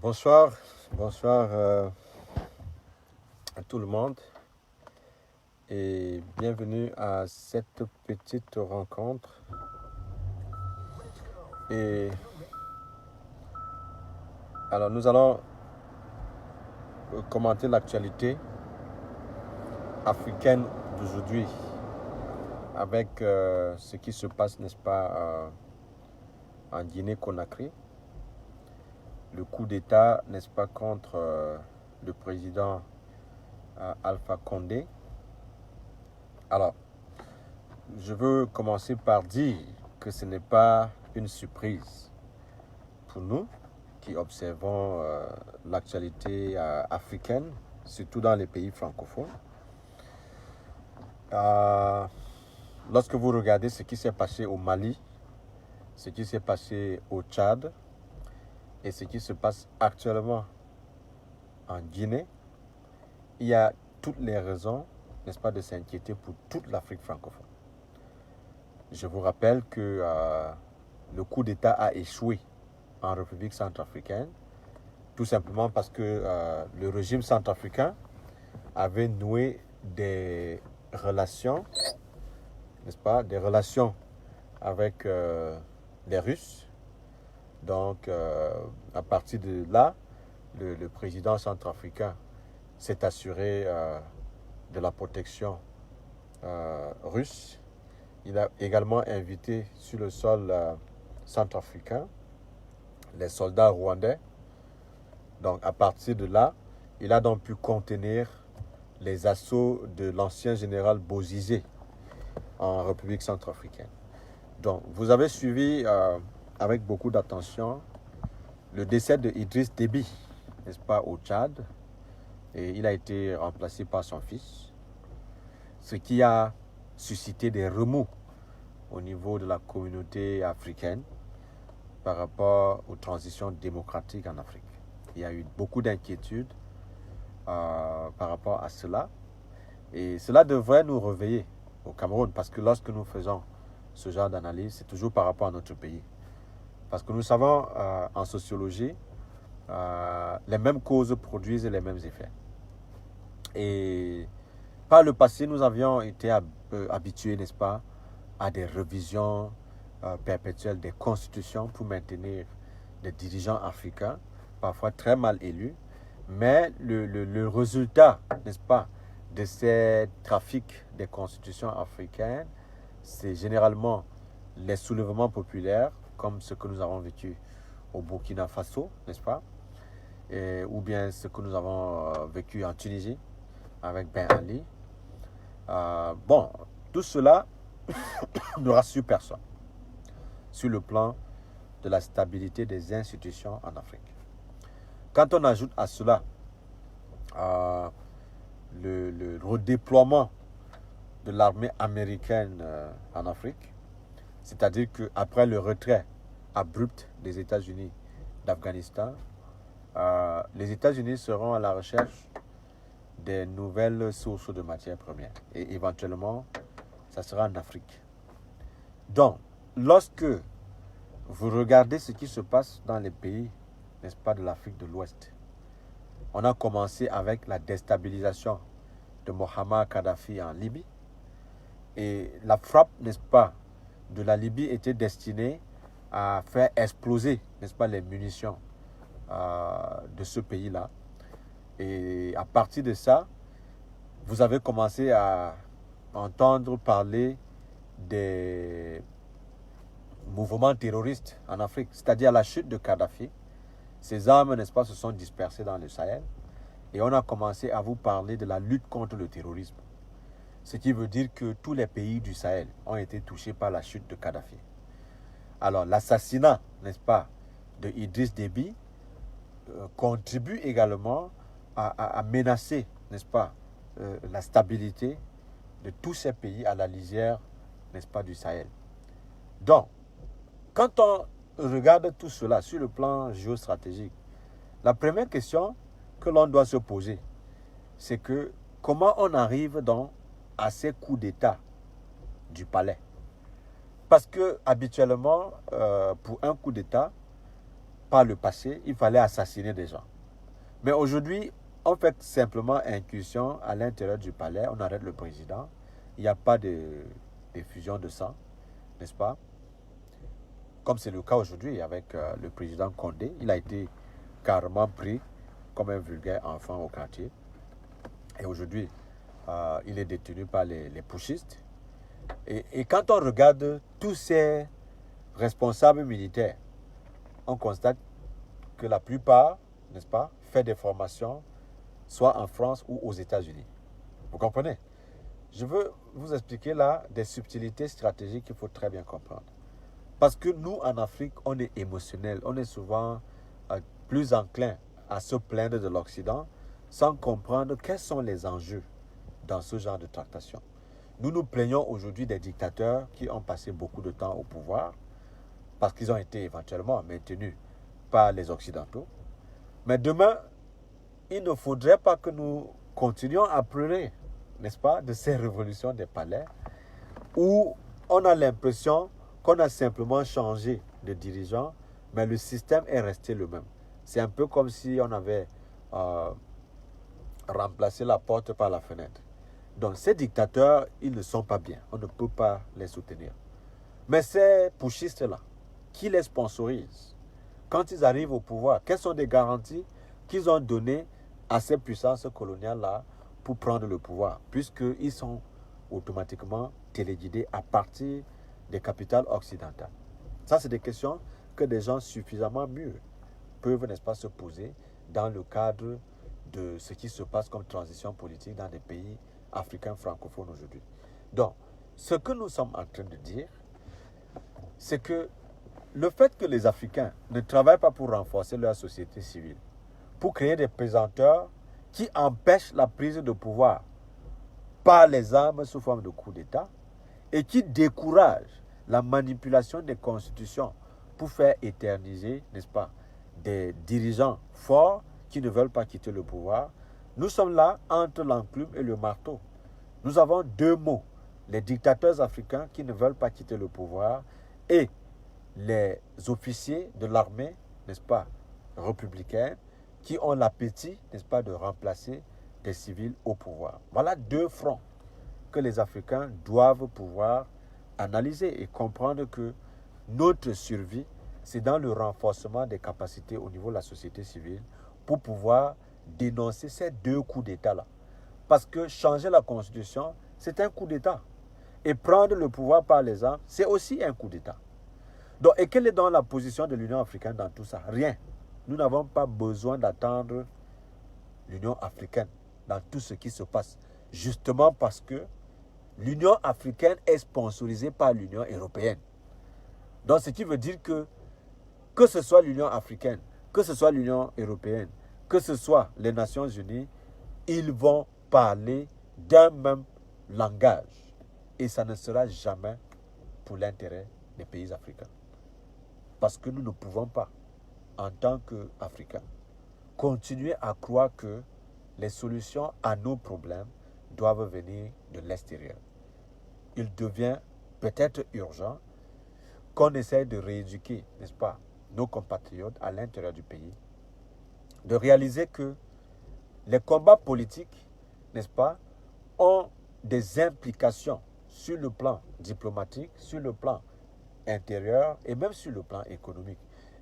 Bonsoir, bonsoir à tout le monde et bienvenue à cette petite rencontre. Et alors nous allons commenter l'actualité africaine d'aujourd'hui avec ce qui se passe, n'est-ce pas, en Guinée-Conakry. Le coup d'État, n'est-ce pas, contre le président Alpha Condé. Alors, je veux commencer par dire que ce n'est pas une surprise pour nous qui observons l'actualité africaine, surtout dans les pays francophones. Lorsque vous regardez ce qui s'est passé au Mali, ce qui s'est passé au Tchad et ce qui se passe actuellement en Guinée, il y a toutes les raisons, n'est-ce pas, de s'inquiéter pour toute l'Afrique francophone. Je vous rappelle que le coup d'État a échoué en République centrafricaine, tout simplement parce que le régime centrafricain avait noué des relations, n'est-ce pas, des relations avec les Russes. Donc, à partir de là, le président centrafricain s'est assuré de la protection russe. Il a également invité sur le sol centrafricain les soldats rwandais. Donc, à partir de là, il a donc pu contenir les assauts de l'ancien général Bozizé en République centrafricaine. Donc, vous avez suivi avec beaucoup d'attention le décès de Idriss Déby, n'est-ce pas, au Tchad, et il a été remplacé par son fils, ce qui a suscité des remous au niveau de la communauté africaine par rapport aux transitions démocratiques en Afrique. Il y a eu beaucoup d'inquiétudes par rapport à cela, et cela devrait nous réveiller au Cameroun, parce que lorsque nous faisons ce genre d'analyse, c'est toujours par rapport à notre pays. Parce que nous savons en sociologie, les mêmes causes produisent les mêmes effets. Et par le passé, nous avions été habitués, n'est-ce pas, à des révisions perpétuelles des constitutions pour maintenir des dirigeants africains, parfois très mal élus. Mais le résultat, n'est-ce pas, de ces trafics des constitutions africaines, c'est généralement les soulèvements populaires, comme ce que nous avons vécu au Burkina Faso, n'est-ce pas, ou bien ce que nous avons vécu en Tunisie avec Ben Ali. Bon, tout cela ne rassure personne sur le plan de la stabilité des institutions en Afrique. Quand on ajoute à cela le redéploiement de l'armée américaine en Afrique, c'est-à-dire qu'après le retrait abrupt des États-Unis d'Afghanistan, les États-Unis seront à la recherche des nouvelles sources de matières premières. Et éventuellement, ça sera en Afrique. Donc, lorsque vous regardez ce qui se passe dans les pays, n'est-ce pas, de l'Afrique de l'Ouest, on a commencé avec la déstabilisation de Mohamed Kadhafi en Libye. Et la frappe, n'est-ce pas, de la Libye était destinée à faire exploser, n'est-ce pas, les munitions de ce pays-là. Et à partir de ça, vous avez commencé à entendre parler des mouvements terroristes en Afrique, c'est-à-dire à la chute de Kadhafi. Ces armes, n'est-ce pas, se sont dispersées dans le Sahel. Et on a commencé à vous parler de la lutte contre le terrorisme. Ce qui veut dire que tous les pays du Sahel ont été touchés par la chute de Kadhafi. Alors, l'assassinat, n'est-ce pas, de Idriss Déby contribue également à menacer, n'est-ce pas, la stabilité de tous ces pays à la lisière, n'est-ce pas, du Sahel. Donc, quand on regarde tout cela sur le plan géostratégique, la première question que l'on doit se poser, c'est que comment on arrive donc à ces coups d'État du palais. Parce que habituellement, pour un coup d'État, par le passé, il fallait assassiner des gens. Mais aujourd'hui, on fait simplement incursion à l'intérieur du palais, on arrête le président. Il n'y a pas de fusion de sang, n'est-ce pas? Comme c'est le cas aujourd'hui avec le président Condé. Il a été carrément pris comme un vulgaire enfant au quartier. Et aujourd'hui, il est détenu par les putschistes. Et quand on regarde tous ces responsables militaires, on constate que la plupart, n'est-ce pas, fait des formations soit en France ou aux États-Unis. Vous comprenez? Je veux vous expliquer là des subtilités stratégiques qu'il faut très bien comprendre. Parce que nous, en Afrique, on est émotionnel. On est souvent plus enclin à se plaindre de l'Occident sans comprendre quels sont les enjeux dans ce genre de tractation. Nous nous plaignons aujourd'hui des dictateurs qui ont passé beaucoup de temps au pouvoir parce qu'ils ont été éventuellement maintenus par les Occidentaux. Mais demain, il ne faudrait pas que nous continuions à pleurer, n'est-ce pas, de ces révolutions des palais où on a l'impression qu'on a simplement changé de dirigeant, mais le système est resté le même. C'est un peu comme si on avait remplacé la porte par la fenêtre. Donc ces dictateurs, ils ne sont pas bien. On ne peut pas les soutenir. Mais ces putschistes-là, qui les sponsorisent, quand ils arrivent au pouvoir, quelles sont les garanties qu'ils ont données à ces puissances coloniales-là pour prendre le pouvoir, puisqu'ils sont automatiquement téléguidés à partir des capitales occidentales. Ça, c'est des questions que des gens suffisamment mûrs peuvent, n'est-ce pas, se poser dans le cadre de ce qui se passe comme transition politique dans des pays africains francophones aujourd'hui. Donc, ce que nous sommes en train de dire, c'est que le fait que les Africains ne travaillent pas pour renforcer leur société civile, pour créer des pesanteurs qui empêchent la prise de pouvoir par les armes sous forme de coup d'État et qui découragent la manipulation des constitutions pour faire éterniser, n'est-ce pas, des dirigeants forts qui ne veulent pas quitter le pouvoir. Nous sommes là entre l'enclume et le marteau. Nous avons deux mots, les dictateurs africains qui ne veulent pas quitter le pouvoir et les officiers de l'armée, n'est-ce pas, républicaine, qui ont l'appétit, n'est-ce pas, de remplacer des civils au pouvoir. Voilà deux fronts que les Africains doivent pouvoir analyser et comprendre que notre survie, c'est dans le renforcement des capacités au niveau de la société civile pour pouvoir dénoncer ces deux coups d'État-là. Parce que changer la Constitution, c'est un coup d'État. Et prendre le pouvoir par les armes, c'est aussi un coup d'État. Donc, et quelle est donc la position de l'Union africaine dans tout ça? Rien. Nous n'avons pas besoin d'attendre l'Union africaine dans tout ce qui se passe. Justement parce que l'Union africaine est sponsorisée par l'Union européenne. Donc, ce qui veut dire que ce soit l'Union africaine, que ce soit l'Union européenne, que ce soit les Nations unies, ils vont parler d'un même langage. Et ça ne sera jamais pour l'intérêt des pays africains. Parce que nous ne pouvons pas, en tant qu'Africains, continuer à croire que les solutions à nos problèmes doivent venir de l'extérieur. Il devient peut-être urgent qu'on essaie de rééduquer, n'est-ce pas, nos compatriotes à l'intérieur du pays, de réaliser que les combats politiques, n'est-ce pas, ont des implications sur le plan diplomatique, sur le plan intérieur et même sur le plan économique.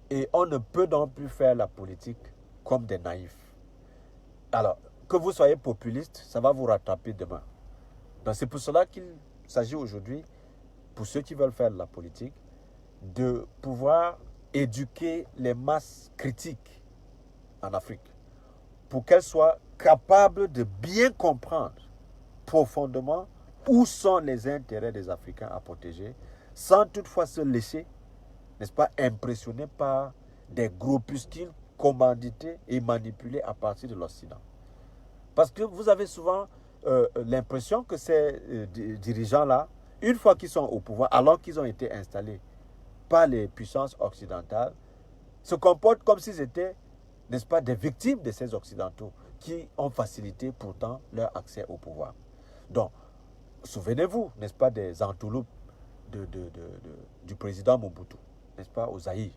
Et on ne peut donc plus faire la politique comme des naïfs. Alors, que vous soyez populiste, ça va vous rattraper demain. Donc c'est pour cela qu'il s'agit aujourd'hui, pour ceux qui veulent faire de la politique, de pouvoir éduquer les masses critiques en Afrique pour qu'elles soient capables de bien comprendre profondément où sont les intérêts des Africains à protéger, sans toutefois se laisser, n'est-ce pas, impressionner par des groupuscules commandités et manipulés à partir de l'Occident. Parce que vous avez souvent l'impression que ces dirigeants-là, une fois qu'ils sont au pouvoir, alors qu'ils ont été installés par les puissances occidentales, se comportent comme s'ils étaient, n'est-ce pas, des victimes de ces Occidentaux qui ont facilité pourtant leur accès au pouvoir. Donc, souvenez-vous, n'est-ce pas, des entourloupes du président Mobutu, n'est-ce pas, au Zaïre,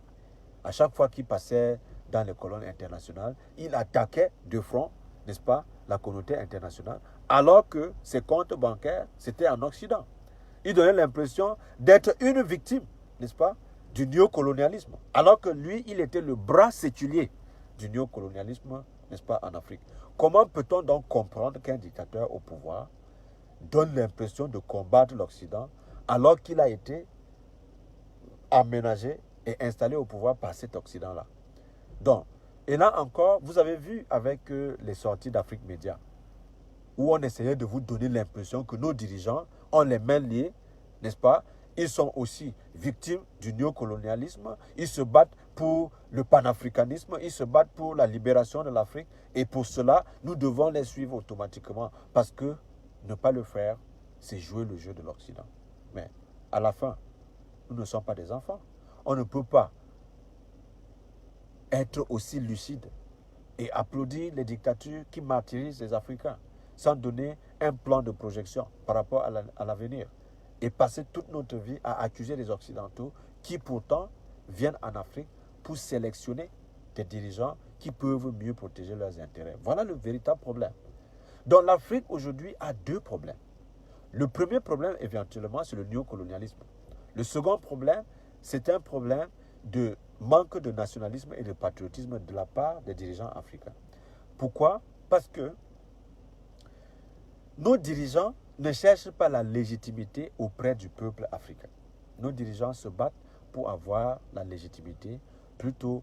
À chaque fois qu'il passait dans les colonnes internationales, il attaquait de front, n'est-ce pas, la communauté internationale, alors que ses comptes bancaires, c'était en Occident. Il donnait l'impression d'être une victime, n'est-ce pas, du néocolonialisme, alors que lui, il était le bras séculier du néocolonialisme, n'est-ce pas, en Afrique. Comment peut-on donc comprendre qu'un dictateur au pouvoir donne l'impression de combattre l'Occident alors qu'il a été aménagé et installé au pouvoir par cet Occident-là? Donc, et là encore, vous avez vu avec les sorties d'Afrique Média, où on essayait de vous donner l'impression que nos dirigeants ont les mains liées, n'est-ce pas? Ils sont aussi victimes du néocolonialisme, ils se battent pour le panafricanisme, ils se battent pour la libération de l'Afrique, et pour cela, nous devons les suivre automatiquement, parce que ne pas le faire, c'est jouer le jeu de l'Occident. Mais à la fin, nous ne sommes pas des enfants. On ne peut pas être aussi lucide et applaudir les dictatures qui martyrisent les Africains sans donner un plan de projection par rapport à l'avenir et passer toute notre vie à accuser les Occidentaux qui pourtant viennent en Afrique pour sélectionner des dirigeants qui peuvent mieux protéger leurs intérêts. Voilà le véritable problème. Donc l'Afrique aujourd'hui a deux problèmes. Le premier problème éventuellement c'est le néocolonialisme. Le second problème c'est un problème de manque de nationalisme et de patriotisme de la part des dirigeants africains. Pourquoi? Parce que nos dirigeants ne cherchent pas la légitimité auprès du peuple africain. Nos dirigeants se battent pour avoir la légitimité plutôt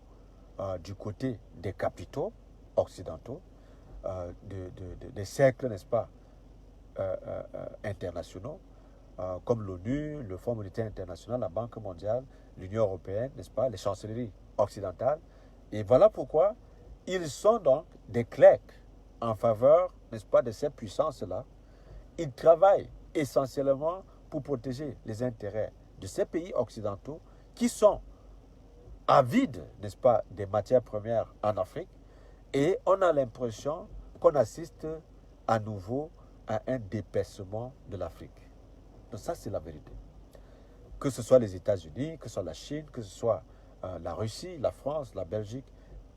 du côté des capitaux occidentaux, des cercles, n'est-ce pas, internationaux, comme l'ONU, le Fonds monétaire international, la Banque mondiale, l'Union européenne, n'est-ce pas, les chancelleries occidentales. Et voilà pourquoi ils sont donc des clercs en faveur, n'est-ce pas, de ces puissances-là. Ils travaillent essentiellement pour protéger les intérêts de ces pays occidentaux qui sont avides, n'est-ce pas, des matières premières en Afrique. Et on a l'impression qu'on assiste à nouveau à un dépaissement de l'Afrique. Donc ça, c'est la vérité. Que ce soit les États-Unis, que ce soit la Chine, que ce soit la Russie, la France, la Belgique,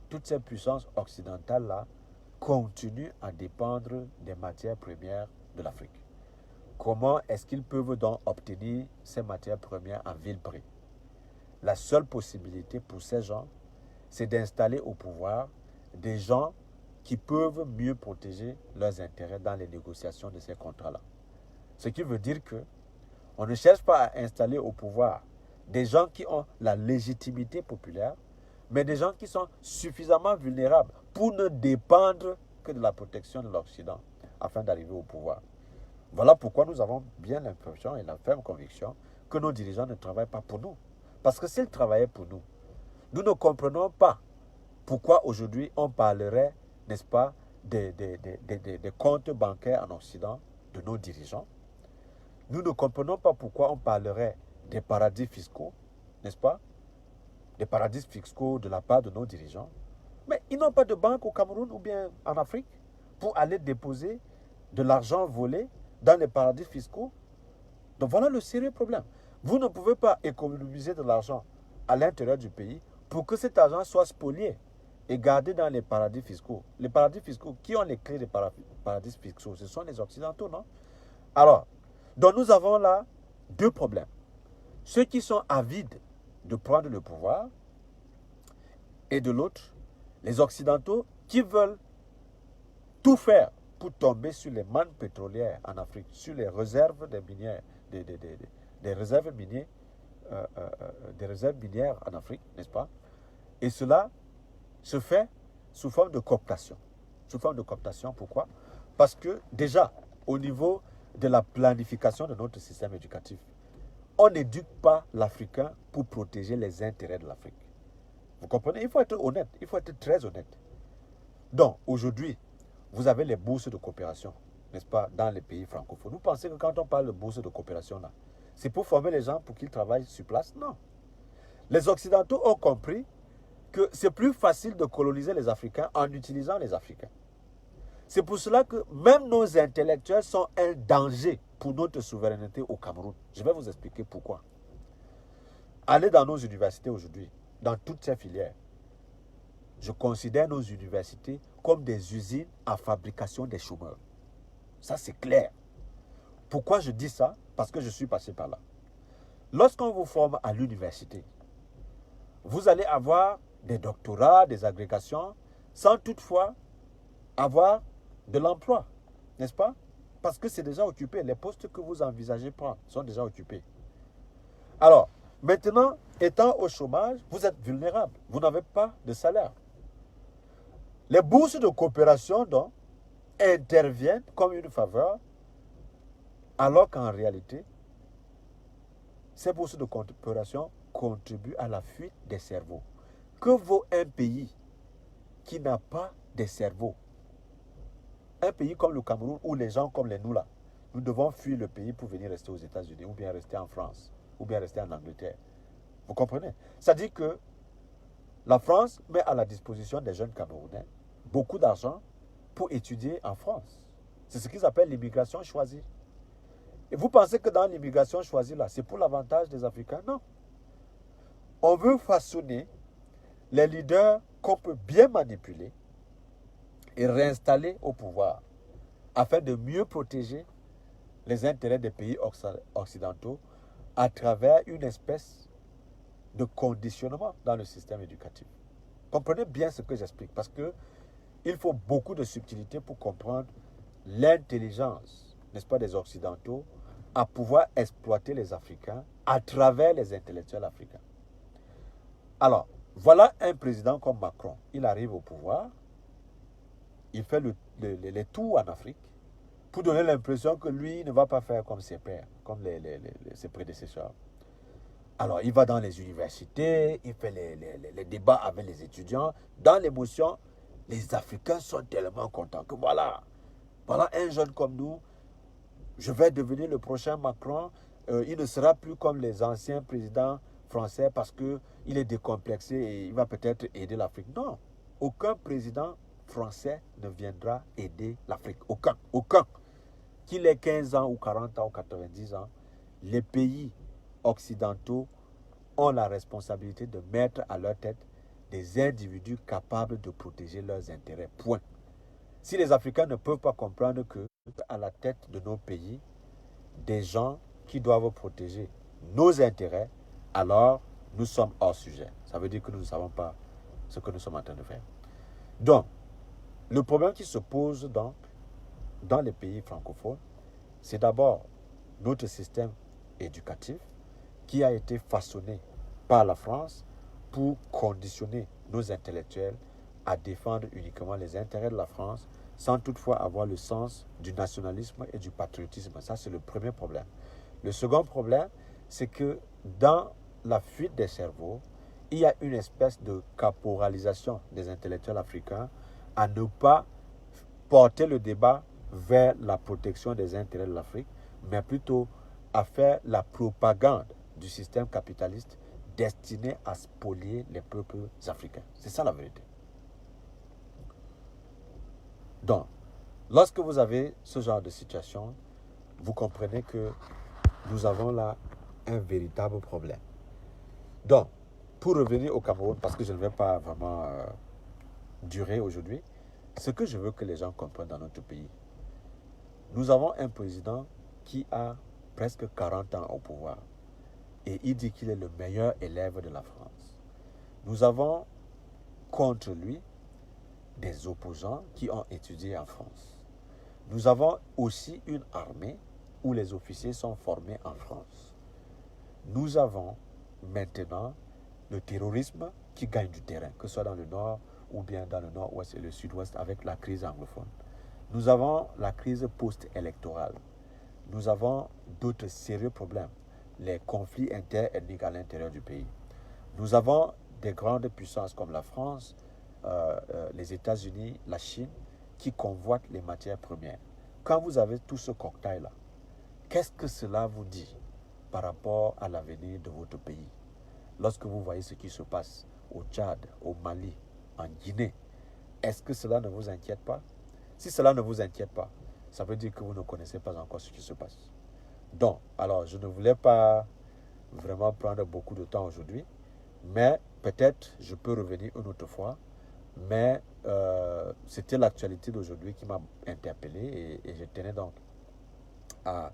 toutes ces puissances occidentales-là continuent à dépendre des matières premières de l'Afrique. Comment est-ce qu'ils peuvent donc obtenir ces matières premières en vil prix? La seule possibilité pour ces gens, c'est d'installer au pouvoir des gens qui peuvent mieux protéger leurs intérêts dans les négociations de ces contrats-là. Ce qui veut dire que on ne cherche pas à installer au pouvoir des gens qui ont la légitimité populaire, mais des gens qui sont suffisamment vulnérables pour ne dépendre que de la protection de l'Occident afin d'arriver au pouvoir. Voilà pourquoi nous avons bien l'impression et la ferme conviction que nos dirigeants ne travaillent pas pour nous. Parce que s'ils travaillaient pour nous, nous ne comprenons pas pourquoi aujourd'hui on parlerait, n'est-ce pas, des comptes bancaires en Occident de nos dirigeants. Nous ne comprenons pas pourquoi on parlerait des paradis fiscaux, n'est-ce pas, des paradis fiscaux de la part de nos dirigeants. Mais ils n'ont pas de banque au Cameroun ou bien en Afrique pour aller déposer de l'argent volé dans les paradis fiscaux. Donc voilà le sérieux problème. Vous ne pouvez pas économiser de l'argent à l'intérieur du pays pour que cet argent soit spolié et gardé dans les paradis fiscaux. Les paradis fiscaux, qui ont les clés des paradis fiscaux? Ce sont les Occidentaux, non? Alors, donc nous avons là deux problèmes. Ceux qui sont avides de prendre le pouvoir et de l'autre, les Occidentaux qui veulent tout faire pour tomber sur les mannes pétrolières en Afrique, sur les réserves des minières, des réserves minières, des réserves minières en Afrique, n'est-ce pas? Et cela se fait sous forme de cooptation. Sous forme de cooptation, pourquoi? Parce que déjà, au niveau de la planification de notre système éducatif, on n'éduque pas l'Africain pour protéger les intérêts de l'Afrique. Vous comprenez? Il faut être honnête, il faut être très honnête. Donc, aujourd'hui, vous avez les bourses de coopération, n'est-ce pas, dans les pays francophones. Vous pensez que quand on parle de bourses de coopération, là, c'est pour former les gens pour qu'ils travaillent sur place? Non. Les Occidentaux ont compris que c'est plus facile de coloniser les Africains en utilisant les Africains. C'est pour cela que même nos intellectuels sont un danger pour notre souveraineté au Cameroun. Je vais vous expliquer pourquoi. Allez dans nos universités aujourd'hui. dans toutes ces filières. Je considère nos universités comme des usines à fabrication des chômeurs. Ça, c'est clair. Pourquoi je dis ça? Parce que je suis passé par là. Lorsqu'on vous forme à l'université, vous allez avoir des doctorats, des agrégations, sans toutefois avoir de l'emploi, n'est-ce pas? Parce que c'est déjà occupé. Les postes que vous envisagez prendre sont déjà occupés. Alors, maintenant, étant au chômage, vous êtes vulnérable. Vous n'avez pas de salaire. Les bourses de coopération, donc, interviennent comme une faveur, alors qu'en réalité, ces bourses de coopération contribuent à la fuite des cerveaux. Que vaut un pays qui n'a pas de cerveau? Un pays comme le Cameroun, où les gens comme les nous là, nous devons fuir le pays pour venir rester aux États-Unis, ou bien rester en France, ou bien rester en Angleterre. Vous comprenez? C'est-à-dire que la France met à la disposition des jeunes Camerounais beaucoup d'argent pour étudier en France. C'est ce qu'ils appellent l'immigration choisie. Et vous pensez que dans l'immigration choisie, là, c'est pour l'avantage des Africains? Non. On veut façonner les leaders qu'on peut bien manipuler et réinstaller au pouvoir afin de mieux protéger les intérêts des pays occidentaux à travers une espèce de conditionnement dans le système éducatif. Comprenez bien ce que j'explique, parce que il faut beaucoup de subtilité pour comprendre l'intelligence, n'est-ce pas, des Occidentaux à pouvoir exploiter les Africains à travers les intellectuels africains. Alors, voilà un président comme Macron. Il arrive au pouvoir, il fait les tours en Afrique pour donner l'impression que lui ne va pas faire comme ses pères, comme ses prédécesseurs. Alors, il va dans les universités, il fait les débats avec les étudiants. Dans l'émotion, les Africains sont tellement contents que voilà un jeune comme nous, je vais devenir le prochain Macron. Il ne sera plus comme les anciens présidents français parce qu'il est décomplexé et il va peut-être aider l'Afrique. Non, aucun président français ne viendra aider l'Afrique. Aucun. Qu'il ait 15 ans ou 40 ans ou 90 ans, les pays occidentaux ont la responsabilité de mettre à leur tête des individus capables de protéger leurs intérêts. Point. Si les Africains ne peuvent pas comprendre que à la tête de nos pays, des gens qui doivent protéger nos intérêts, alors nous sommes hors sujet. Ça veut dire que nous ne savons pas ce que nous sommes en train de faire. Donc, le problème qui se pose dans les pays francophones, c'est d'abord notre système éducatif qui a été façonné par la France pour conditionner nos intellectuels à défendre uniquement les intérêts de la France sans toutefois avoir le sens du nationalisme et du patriotisme. Ça, c'est le premier problème. Le second problème, c'est que dans la fuite des cerveaux, il y a une espèce de caporalisation des intellectuels africains à ne pas porter le débat vers la protection des intérêts de l'Afrique, mais plutôt à faire la propagande du système capitaliste destiné à spolier les peuples africains. C'est ça la vérité. Donc, lorsque vous avez ce genre de situation, vous comprenez que nous avons là un véritable problème. Donc, pour revenir au Cameroun, parce que je ne vais pas vraiment durer aujourd'hui, ce que je veux que les gens comprennent dans notre pays, nous avons un président qui a presque 40 ans au pouvoir et il dit qu'il est le meilleur élève de la France. Nous avons contre lui des opposants qui ont étudié en France. Nous avons aussi une armée où les officiers sont formés en France. Nous avons maintenant le terrorisme qui gagne du terrain, que ce soit dans le nord ou bien dans le nord-ouest et le sud-ouest avec la crise anglophone. Nous avons la crise post-électorale. Nous avons d'autres sérieux problèmes, les conflits interethniques à l'intérieur du pays. Nous avons des grandes puissances comme la France, les États-Unis, la Chine, qui convoitent les matières premières. Quand vous avez tout ce cocktail-là, qu'est-ce que cela vous dit par rapport à l'avenir de votre pays? Lorsque vous voyez ce qui se passe au Tchad, au Mali, en Guinée, est-ce que cela ne vous inquiète pas? Si cela ne vous inquiète pas, ça veut dire que vous ne connaissez pas encore ce qui se passe. Donc, alors, je ne voulais pas vraiment prendre beaucoup de temps aujourd'hui, mais peut-être je peux revenir une autre fois, mais c'était l'actualité d'aujourd'hui qui m'a interpellé et je tenais donc à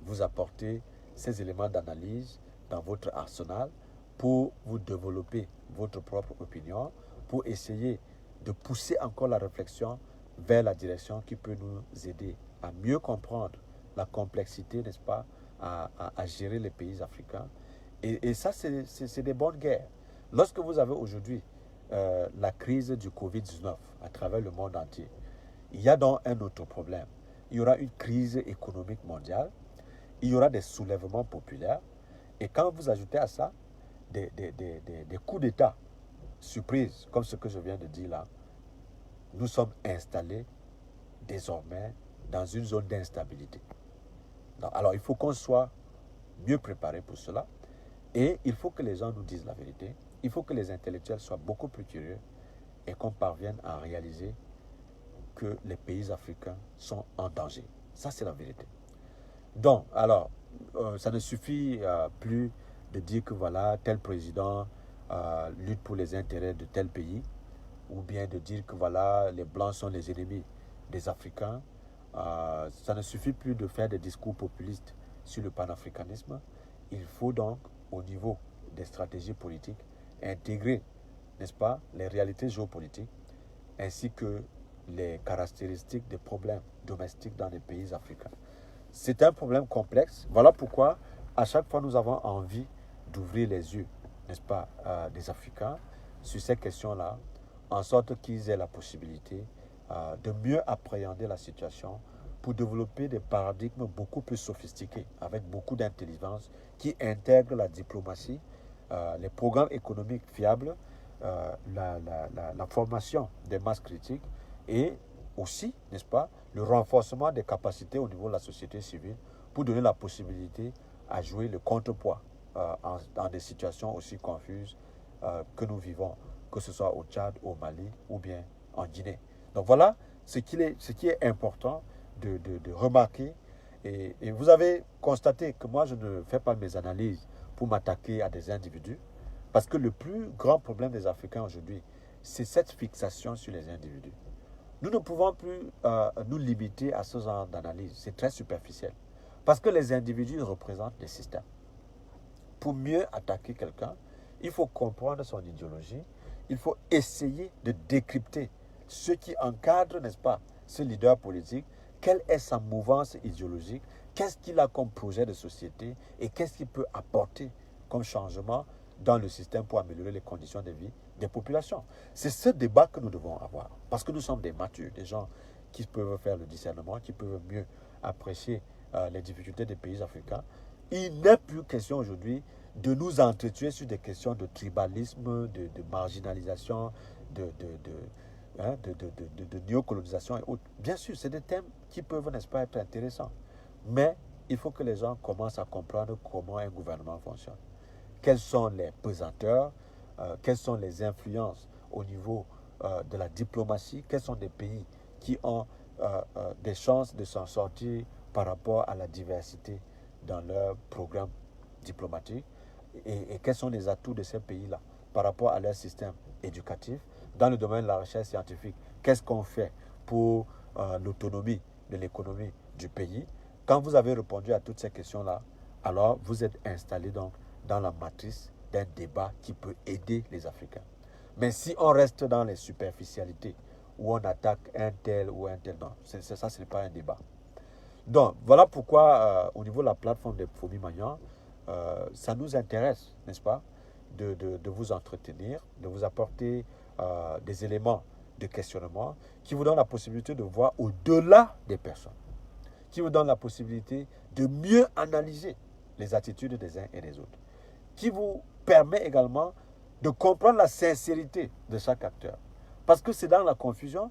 vous apporter ces éléments d'analyse dans votre arsenal pour vous développer votre propre opinion, pour essayer de pousser encore la réflexion vers la direction qui peut nous aider à mieux comprendre la complexité, n'est-ce pas, à gérer les pays africains. Et ça, c'est des bonnes guerres. Lorsque vous avez aujourd'hui la crise du Covid-19 à travers le monde entier, il y a donc un autre problème. Il y aura une crise économique mondiale, il y aura des soulèvements populaires, et quand vous ajoutez à ça des coups d'État surprises, comme ce que je viens de dire là, nous sommes installés désormais dans une zone d'instabilité. Alors il faut qu'on soit mieux préparé pour cela, et il faut que les gens nous disent la vérité, il faut que les intellectuels soient beaucoup plus curieux et qu'on parvienne à réaliser que les pays africains sont en danger. Ça, c'est la vérité. Donc, alors, ça ne suffit plus de dire que voilà, tel président lutte pour les intérêts de tel pays, ou bien de dire que voilà, les Blancs sont les ennemis des Africains. Ça ne suffit plus de faire des discours populistes sur le panafricanisme. Il faut donc, au niveau des stratégies politiques, intégrer, n'est-ce pas, les réalités géopolitiques, ainsi que les caractéristiques des problèmes domestiques dans les pays africains. C'est un problème complexe. Voilà pourquoi, à chaque fois, nous avons envie d'ouvrir les yeux, n'est-ce pas, des Africains sur ces questions-là, en sorte qu'ils aient la possibilité de mieux appréhender la situation pour développer des paradigmes beaucoup plus sophistiqués, avec beaucoup d'intelligence, qui intègrent la diplomatie, les programmes économiques fiables, la formation des masses critiques et aussi, n'est-ce pas, le renforcement des capacités au niveau de la société civile pour donner la possibilité à jouer le contrepoids dans des situations aussi confuses que nous vivons, que ce soit au Tchad, au Mali ou bien en Guinée. Donc voilà ce qui est important de remarquer. Et vous avez constaté que moi, je ne fais pas mes analyses pour m'attaquer à des individus, parce que le plus grand problème des Africains aujourd'hui, c'est cette fixation sur les individus. Nous ne pouvons plus nous limiter à ce genre d'analyse. C'est très superficiel. Parce que les individus représentent des systèmes. Pour mieux attaquer quelqu'un, il faut comprendre son idéologie. Il faut essayer de décrypter ce qui encadre, n'est-ce pas, ce leader politique. Quelle est sa mouvance idéologique? Qu'est-ce qu'il a comme projet de société? Et qu'est-ce qu'il peut apporter comme changement dans le système pour améliorer les conditions de vie des populations? C'est ce débat que nous devons avoir. Parce que nous sommes des matures, des gens qui peuvent faire le discernement, qui peuvent mieux apprécier les difficultés des pays africains. Il n'est plus question aujourd'hui de nous entretuer sur des questions de tribalisme, de marginalisation, de néocolonisation et autres. Bien sûr, c'est des thèmes qui peuvent, n'est-ce pas, être intéressants. Mais il faut que les gens commencent à comprendre comment un gouvernement fonctionne. Quels sont les pesanteurs, quelles sont les influences au niveau de la diplomatie, quels sont des pays qui ont des chances de s'en sortir par rapport à la diversité dans leur programme diplomatique et quels sont les atouts de ces pays-là par rapport à leur système éducatif. Dans le domaine de la recherche scientifique, qu'est-ce qu'on fait pour l'autonomie de l'économie du pays? Quand vous avez répondu à toutes ces questions-là, alors vous êtes installé donc dans la matrice d'un débat qui peut aider les Africains. Mais si on reste dans les superficialités, où on attaque un tel ou un tel, non, ça, ce n'est pas un débat. Donc, voilà pourquoi, au niveau de la plateforme de Fomi Magnan, ça nous intéresse, n'est-ce pas, de vous entretenir, de vous apporter des éléments de questionnement qui vous donnent la possibilité de voir au-delà des personnes, qui vous donnent la possibilité de mieux analyser les attitudes des uns et des autres, qui vous permet également de comprendre la sincérité de chaque acteur. Parce que c'est dans la confusion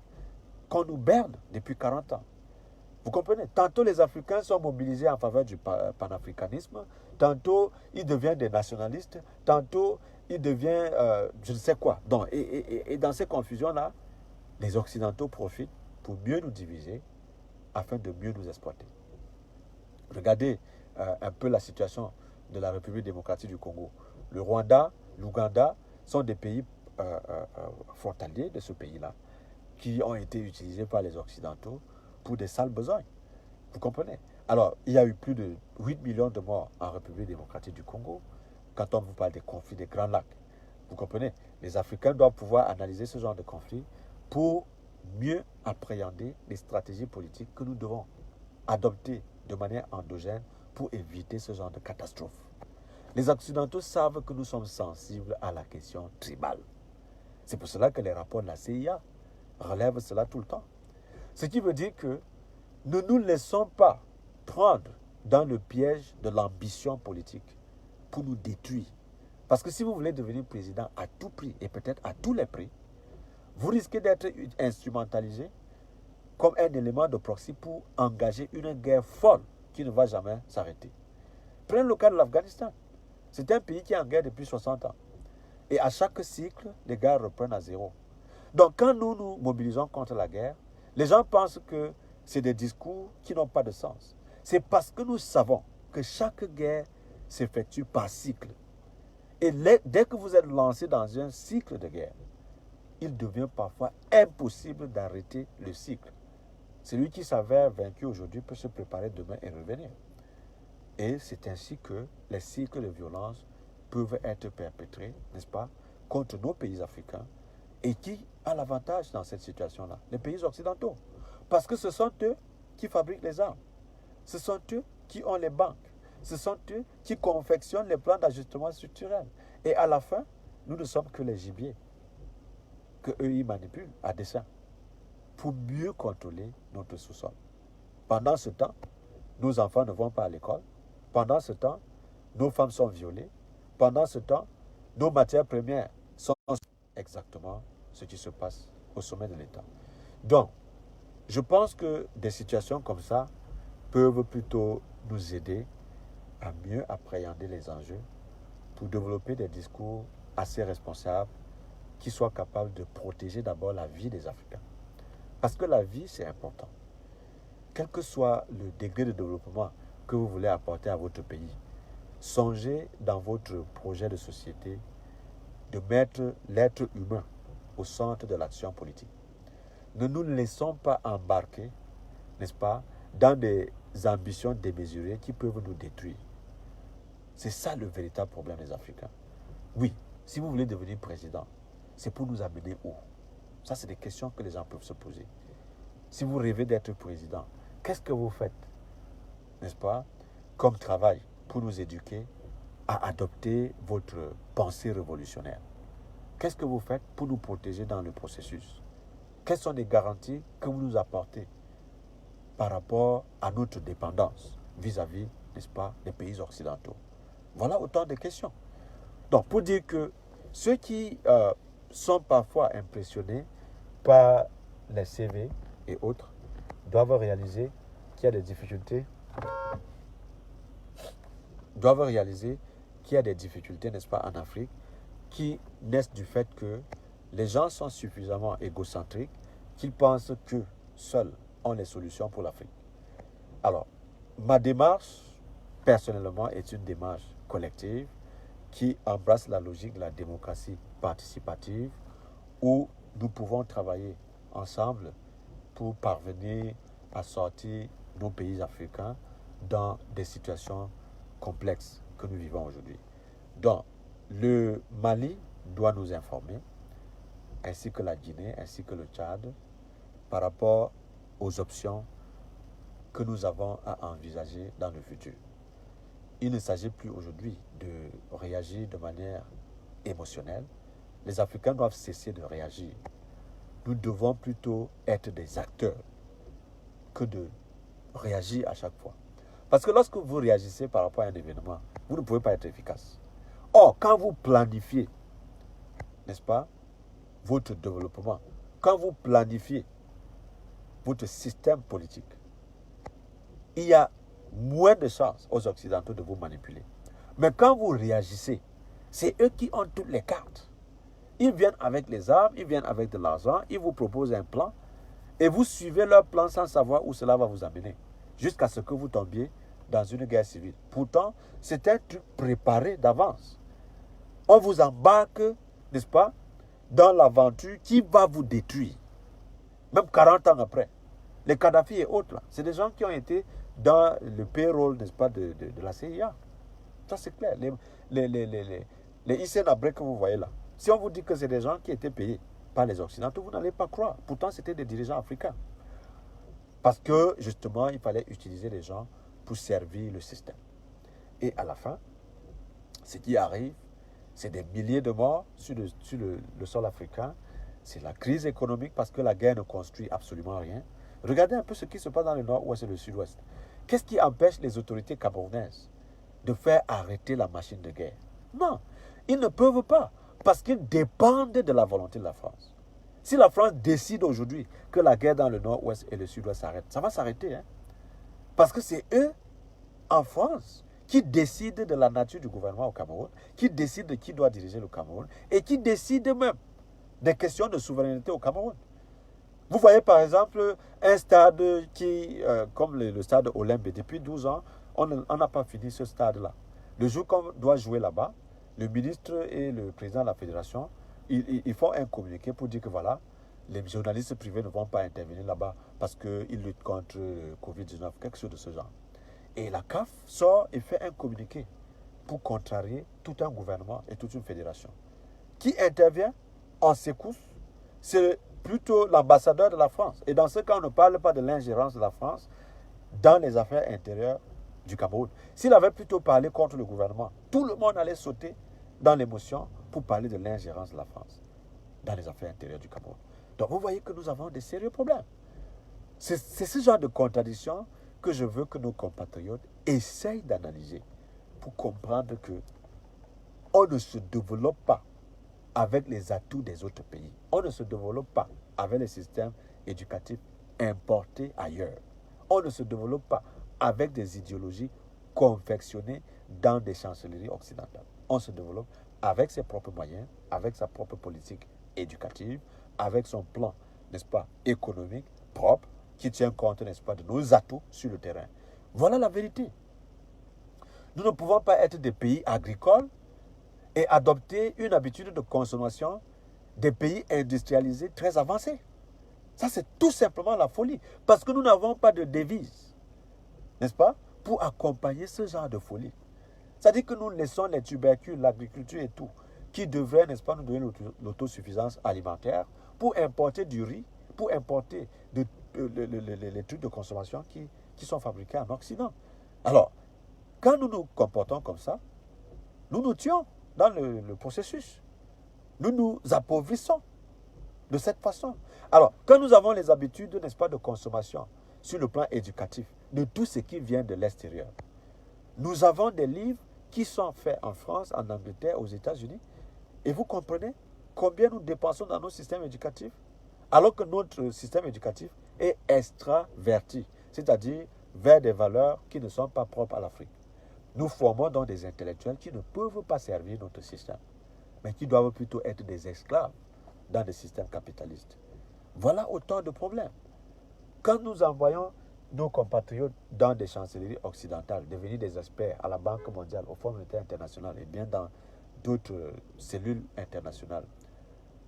qu'on nous berne depuis 40 ans. Vous comprenez? Tantôt les Africains sont mobilisés en faveur du panafricanisme, tantôt ils deviennent des nationalistes, tantôt ils deviennent je ne sais quoi. Donc, et dans ces confusions-là, les Occidentaux profitent pour mieux nous diviser afin de mieux nous exploiter. Regardez un peu la situation de la République démocratique du Congo. Le Rwanda, l'Ouganda sont des pays frontaliers de ce pays-là, qui ont été utilisés par les Occidentaux pour des sales besognes. Vous comprenez? Alors, il y a eu plus de 8 millions de morts en République démocratique du Congo, quand on vous parle des conflits des Grands Lacs. Vous comprenez? Les Africains doivent pouvoir analyser ce genre de conflit pour mieux appréhender les stratégies politiques que nous devons adopter de manière endogène pour éviter ce genre de catastrophe. Les Occidentaux savent que nous sommes sensibles à la question tribale. C'est pour cela que les rapports de la CIA relèvent cela tout le temps. Ce qui veut dire que ne nous laissons pas prendre dans le piège de l'ambition politique pour nous détruire. Parce que si vous voulez devenir président à tout prix et peut-être à tous les prix, vous risquez d'être instrumentalisé comme un élément de proxy pour engager une guerre folle qui ne va jamais s'arrêter. Prenez le cas de l'Afghanistan. C'est un pays qui est en guerre depuis 60 ans. Et à chaque cycle, les guerres reprennent à zéro. Donc quand nous nous mobilisons contre la guerre, les gens pensent que c'est des discours qui n'ont pas de sens. C'est parce que nous savons que chaque guerre s'effectue par cycle. Et dès que vous êtes lancé dans un cycle de guerre, il devient parfois impossible d'arrêter le cycle. Celui qui s'avère vaincu aujourd'hui peut se préparer demain et revenir. Et c'est ainsi que les cycles de violence peuvent être perpétrés, n'est-ce pas, contre nos pays africains. Et qui a l'avantage dans cette situation-là? Les pays occidentaux. Parce que ce sont eux qui fabriquent les armes. Ce sont eux qui ont les banques. Ce sont eux qui confectionnent les plans d'ajustement structurel. Et à la fin, nous ne sommes que les gibiers que eux y manipulent à dessein pour mieux contrôler notre sous-sol. Pendant ce temps, nos enfants ne vont pas à l'école. Pendant ce temps, nos femmes sont violées. Pendant ce temps, nos matières premières sont exactement ce qui se passe au sommet de l'État. Donc, je pense que des situations comme ça peuvent plutôt nous aider à mieux appréhender les enjeux pour développer des discours assez responsables qui soient capables de protéger d'abord la vie des Africains. Parce que la vie, c'est important. Quel que soit le degré de développement que vous voulez apporter à votre pays, songez dans votre projet de société de mettre l'être humain au centre de l'action politique. Ne nous laissons pas embarquer, n'est-ce pas, dans des ambitions démesurées qui peuvent nous détruire. C'est ça le véritable problème des Africains. Oui, si vous voulez devenir président, c'est pour nous amener où? Ça, c'est des questions que les gens peuvent se poser. Si vous rêvez d'être président, qu'est-ce que vous faites, n'est-ce pas, comme travail pour nous éduquer à adopter votre pensée révolutionnaire? Qu'est-ce que vous faites pour nous protéger dans le processus? Quelles sont les garanties que vous nous apportez par rapport à notre dépendance vis-à-vis, n'est-ce pas, des pays occidentaux? Voilà autant de questions. Donc, pour dire que ceux qui sont parfois impressionnés par les CV et autres doivent réaliser qu'il y a des difficultés, n'est-ce pas, en Afrique, qui naissent du fait que les gens sont suffisamment égocentriques qu'ils pensent qu'eux seuls ont les solutions pour l'Afrique. Alors, ma démarche, personnellement, est une démarche collective qui embrasse la logique de la démocratie participative où nous pouvons travailler ensemble pour parvenir à sortir nos pays africains dans des situations complexes que nous vivons aujourd'hui. Donc, le Mali doit nous informer, ainsi que la Guinée, ainsi que le Tchad, par rapport aux options que nous avons à envisager dans le futur. Il ne s'agit plus aujourd'hui de réagir de manière émotionnelle. Les Africains doivent cesser de réagir. Nous devons plutôt être des acteurs que de réagir à chaque fois. Parce que lorsque vous réagissez par rapport à un événement, vous ne pouvez pas être efficace. Or, quand vous planifiez, n'est-ce pas, votre développement, quand vous planifiez votre système politique, il y a moins de chances aux Occidentaux de vous manipuler. Mais quand vous réagissez, c'est eux qui ont toutes les cartes. Ils viennent avec les armes, ils viennent avec de l'argent, ils vous proposent un plan et vous suivez leur plan sans savoir où cela va vous amener, jusqu'à ce que vous tombiez dans une guerre civile. Pourtant, c'est un truc préparé d'avance. On vous embarque n'est-ce pas, dans l'aventure qui va vous détruire, même 40 ans après. Les Kadhafi et autres, là, c'est des gens qui ont été dans le payroll, n'est-ce pas, de la CIA. Ça, c'est clair. Les Hissène Habré que vous voyez là, si on vous dit que c'est des gens qui étaient payés par les Occidentaux, vous n'allez pas croire. Pourtant, c'était des dirigeants africains. Parce que, justement, il fallait utiliser les gens pour servir le système. Et à la fin, ce qui arrive, c'est des milliers de morts sur le sol africain. C'est la crise économique parce que la guerre ne construit absolument rien. Regardez un peu ce qui se passe dans le nord-ouest et le sud-ouest. Qu'est-ce qui empêche les autorités camerounaises de faire arrêter la machine de guerre? Non, ils ne peuvent pas parce qu'ils dépendent de la volonté de la France. Si la France décide aujourd'hui que la guerre dans le nord-ouest et le sud-ouest s'arrête, ça va s'arrêter. Hein? Parce que c'est eux, en France, qui décident de la nature du gouvernement au Cameroun, qui décident de qui doit diriger le Cameroun et qui décident même des questions de souveraineté au Cameroun. Vous voyez par exemple un stade qui, comme le stade Olympe, depuis 12 ans, on n'a pas fini ce stade-là. Le jour qu'on doit jouer là-bas, le ministre et le président de la fédération, ils font un communiqué pour dire que voilà, les journalistes privés ne vont pas intervenir là-bas parce qu'ils luttent contre le Covid-19, quelque chose de ce genre. Et la CAF sort et fait un communiqué pour contrarier tout un gouvernement et toute une fédération. Qui intervient en secousse, c'est plutôt l'ambassadeur de la France. Et dans ce cas, on ne parle pas de l'ingérence de la France dans les affaires intérieures du Cameroun. S'il avait plutôt parlé contre le gouvernement, tout le monde allait sauter dans l'émotion pour parler de l'ingérence de la France dans les affaires intérieures du Cameroun. Donc vous voyez que nous avons des sérieux problèmes. C'est ce genre de contradiction que je veux que nos compatriotes essayent d'analyser pour comprendre que on ne se développe pas avec les atouts des autres pays. On ne se développe pas avec les systèmes éducatifs importés ailleurs. On ne se développe pas avec des idéologies confectionnées dans des chancelleries occidentales. On se développe avec ses propres moyens, avec sa propre politique éducative, avec son plan, n'est-ce pas, économique, propre, qui tient compte, n'est-ce pas, de nos atouts sur le terrain. Voilà la vérité. Nous ne pouvons pas être des pays agricoles et adopter une habitude de consommation des pays industrialisés très avancés. Ça, c'est tout simplement la folie. Parce que nous n'avons pas de devise, n'est-ce pas, pour accompagner ce genre de folie. C'est-à-dire que nous laissons les tubercules, l'agriculture et tout, qui devraient, n'est-ce pas, nous donner l'autosuffisance alimentaire pour importer du riz, pour importer les trucs de consommation qui sont fabriqués en Occident. Alors, quand nous nous comportons comme ça, nous nous tuons dans le processus. Nous nous appauvrissons de cette façon. Alors, quand nous avons les habitudes, n'est-ce pas, de consommation sur le plan éducatif de tout ce qui vient de l'extérieur, nous avons des livres qui sont faits en France, en Angleterre, aux États-Unis, et vous comprenez combien nous dépensons dans nos systèmes éducatifs, alors que notre système éducatif est extraverti, c'est-à-dire vers des valeurs qui ne sont pas propres à l'Afrique. Nous formons donc des intellectuels qui ne peuvent pas servir notre système, mais qui doivent plutôt être des esclaves dans des systèmes capitalistes. Voilà autant de problèmes. Quand nous envoyons nos compatriotes dans des chancelleries occidentales, devenir des experts à la Banque mondiale, au Fonds monétaire international et bien dans d'autres cellules internationales,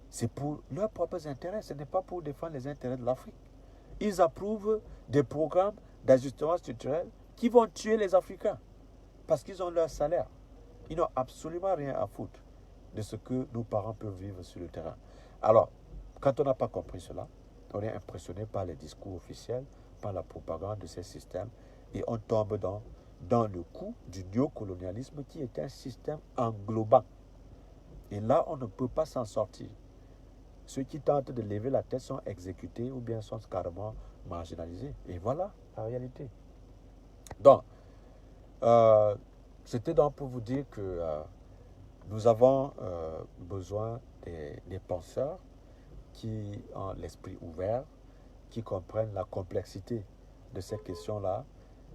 c'est pour leurs propres intérêts, ce n'est pas pour défendre les intérêts de l'Afrique. Ils approuvent des programmes d'ajustement structurel qui vont tuer les Africains parce qu'ils ont leur salaire. Ils n'ont absolument rien à foutre de ce que nos parents peuvent vivre sur le terrain. Alors, quand on n'a pas compris cela, on est impressionné par les discours officiels, par la propagande de ces systèmes, et on tombe dans le coup du néocolonialisme qui est un système englobant. Et là, on ne peut pas s'en sortir. Ceux qui tentent de lever la tête sont exécutés ou bien sont carrément marginalisés. Et voilà la réalité. Donc, c'était donc pour vous dire que nous avons besoin des penseurs qui ont l'esprit ouvert, qui comprennent la complexité de ces questions-là,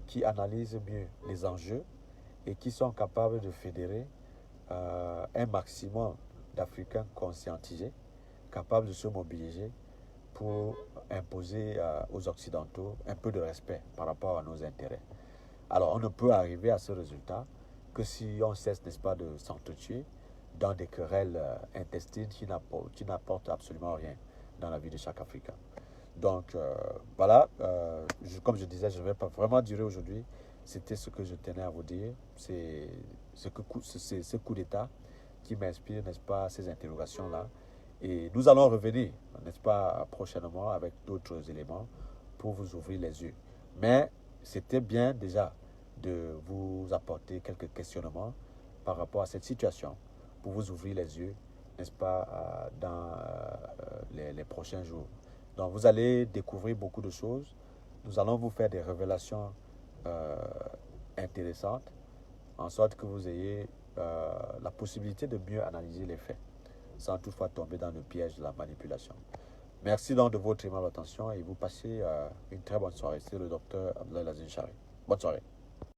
qui analysent mieux les enjeux et qui sont capables de fédérer un maximum d'Africains conscientisés, capables de se mobiliser pour imposer aux Occidentaux un peu de respect par rapport à nos intérêts. Alors, on ne peut arriver à ce résultat que si on cesse, n'est-ce pas, de s'entretuer, dans des querelles intestines qui n'apportent absolument rien dans la vie de chaque Africain. Donc voilà, comme je disais, je ne vais pas vraiment durer aujourd'hui. C'était ce que je tenais à vous dire. C'est ce coup d'État qui m'inspire, n'est-ce pas, ces interrogations-là. Et nous allons revenir, n'est-ce pas, prochainement avec d'autres éléments pour vous ouvrir les yeux. Mais c'était bien déjà de vous apporter quelques questionnements par rapport à cette situation pour vous ouvrir les yeux, n'est-ce pas, dans les prochains jours. Donc vous allez découvrir beaucoup de choses. Nous allons vous faire des révélations euh, intéressantes, en sorte que vous ayez la possibilité de mieux analyser les faits, sans toutefois tomber dans le piège de la manipulation. Merci donc de votre aimable attention et vous passez une très bonne soirée. C'est le docteur Abdoulaye Lazine Chari. Bonne soirée.